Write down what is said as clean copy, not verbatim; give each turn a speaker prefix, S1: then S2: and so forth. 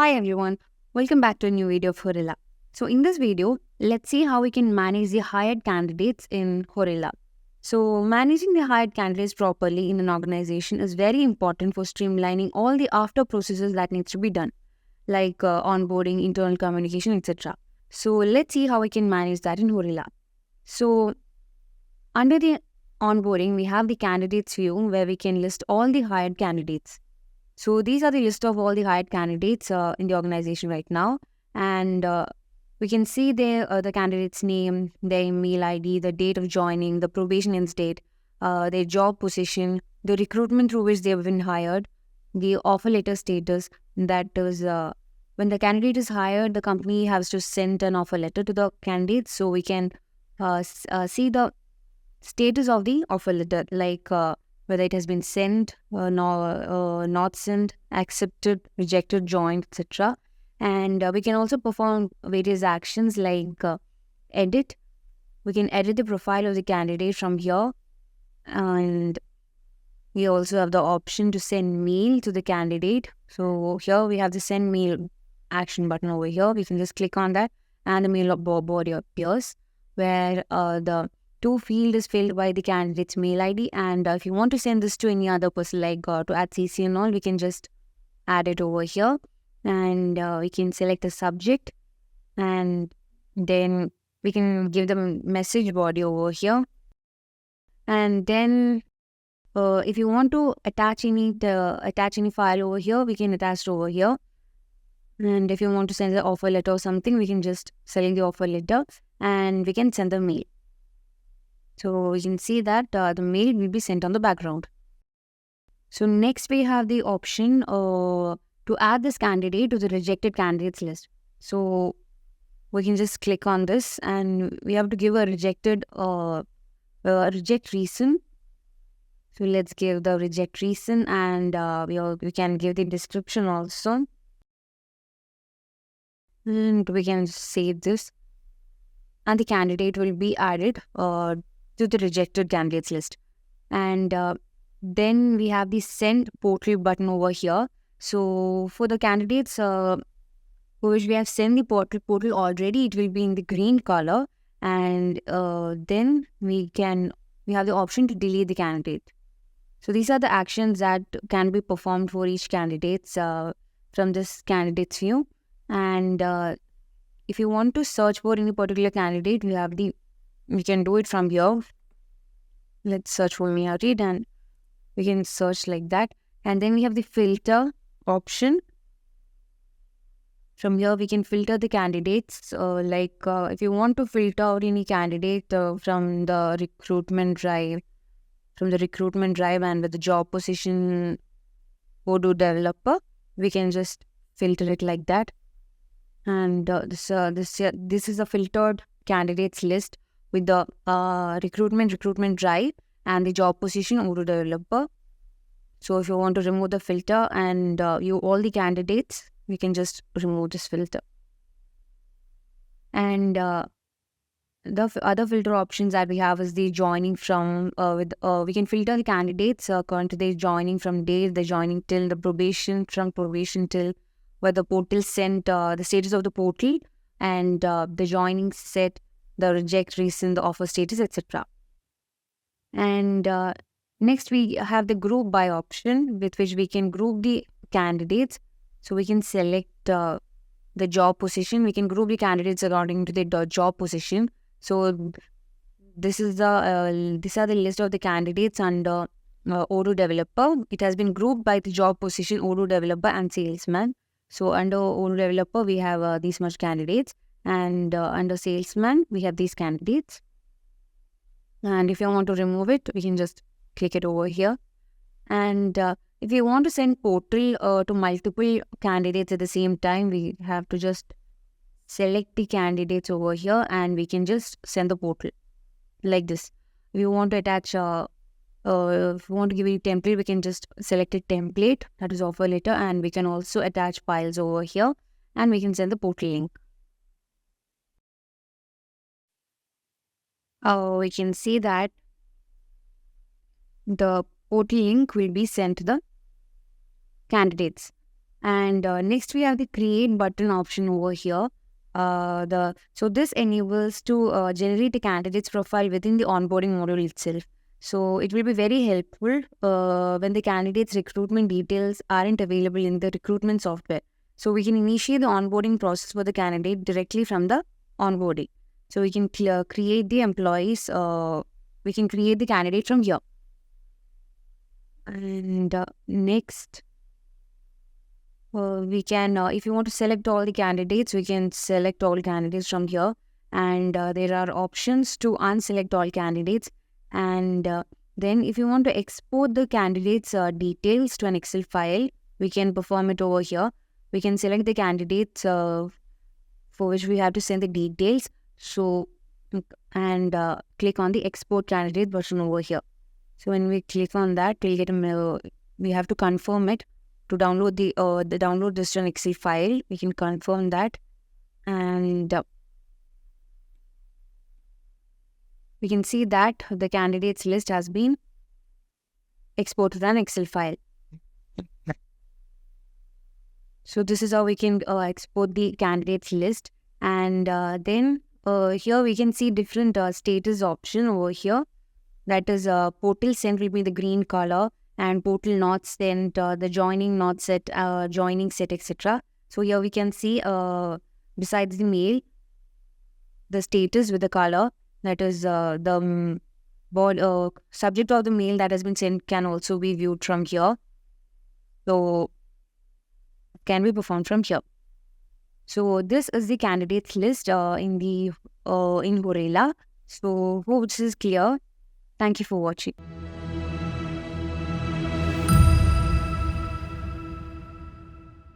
S1: Hi everyone, welcome back to a new video of Horilla. So in this video, let's see how we can manage the hired candidates in Horilla. So managing the hired candidates properly in an organization is very important for streamlining all the after processes that needs to be done, like onboarding, internal communication, etc. So let's see how we can manage that in Horilla. So under the onboarding, we have the candidates view where we can list all the hired candidates. So these are the list of all the hired candidates in the organization right now, and we can see the candidate's name, their email ID, the date of joining, the probation end date, their job position, the recruitment through which they have been hired, the offer letter status. That is, when the candidate is hired, the company has to send an offer letter to the candidate, so we can see the status of the offer letter, like whether it has been sent, not sent, accepted, rejected, joined, etc. And we can also perform various actions like edit. We can edit the profile of the candidate from here, and we also have the option to send mail to the candidate. So here we have the send mail action button over here. We can just click on that, and the mail body appears where the to field is filled by the candidate's mail ID, and if you want to send this to any other person, like to add CC and all, we can just add it over here, and we can select the subject, and then we can give them message body over here, and then if you want to attach any file over here, we can attach it over here. And if you want to send the offer letter or something, we can just select the offer letter and we can send the mail. So we can see that the mail will be sent on the background. So next we have the option to add this candidate to the rejected candidates list. So we can just click on this, and we have to give a reject reason. So let's give the reject reason, and we can give the description also. And we can save this, and the candidate will be added to the rejected candidates list. And then we have the send portal button over here. So for the candidates for which we have sent the portal already, it will be in the green color, and then we have the option to delete the candidate. So these are the actions that can be performed for each candidate from this candidate's view. And if you want to search for any particular candidate, we can do it from here. Let's search for Miyarid, and we can search like that. And then we have the filter option. From here, we can filter the candidates. If you want to filter out any candidate from the recruitment drive, and with the job position Odoo developer, we can just filter it like that. And this is a filtered candidates list with the recruitment drive and the job position Odoo developer. So if you want to remove the filter and all the candidates, we can just remove this filter. And the other filter options that we have is the joining from we can filter the candidates according to the joining from date, the joining till, the probation, from probation till, where the portal sent the status of the portal, and the joining set, the reject reason, the offer status, etc. And next we have the group by option, with which we can group the candidates. So we can select the job position. We can group the candidates according to the job position. So these are the list of the candidates under Odoo developer. It has been grouped by the job position, Odoo developer, and salesman. So under Odoo developer, we have these much candidates, and under salesman, we have these candidates. And if you want to remove it, we can just click it over here. And if you want to send portal to multiple candidates at the same time, we have to just select the candidates over here, and we can just send the portal like this. If you want to attach if you want to give it a template, we can just select a template, that is offer letter, and we can also attach files over here, and we can send the portal link. We can see that the portal link will be sent to the candidates. And next we have the create button option over here. So this enables to generate a candidate's profile within the onboarding module itself. So it will be very helpful when the candidate's recruitment details aren't available in the recruitment software. So we can initiate the onboarding process for the candidate directly from the onboarding. So we can create the employees. We can create the candidate from here. And next, we can, if you want to select all the candidates, we can select all candidates from here. And there are options to unselect all candidates. And then if you want to export the candidates' details to an Excel file, we can perform it over here. We can select the candidates for which we have to send the details. So, and click on the export candidate button over here. So when we click on that, we'll get a we have to confirm it to download the download this to an Excel file. We can confirm that, and we can see that the candidates list has been exported to an Excel file. So this is how we can export the candidates list, and then here we can see different status option over here. That is portal sent will be the green color, and portal not sent, the joining not set, joining set, etc. So here we can see besides the mail, the status with the color, that is the subject of the mail that has been sent can also be viewed from here. So can be performed from here. So this is the candidates list in Horilla. So hope this is clear. Thank you for watching.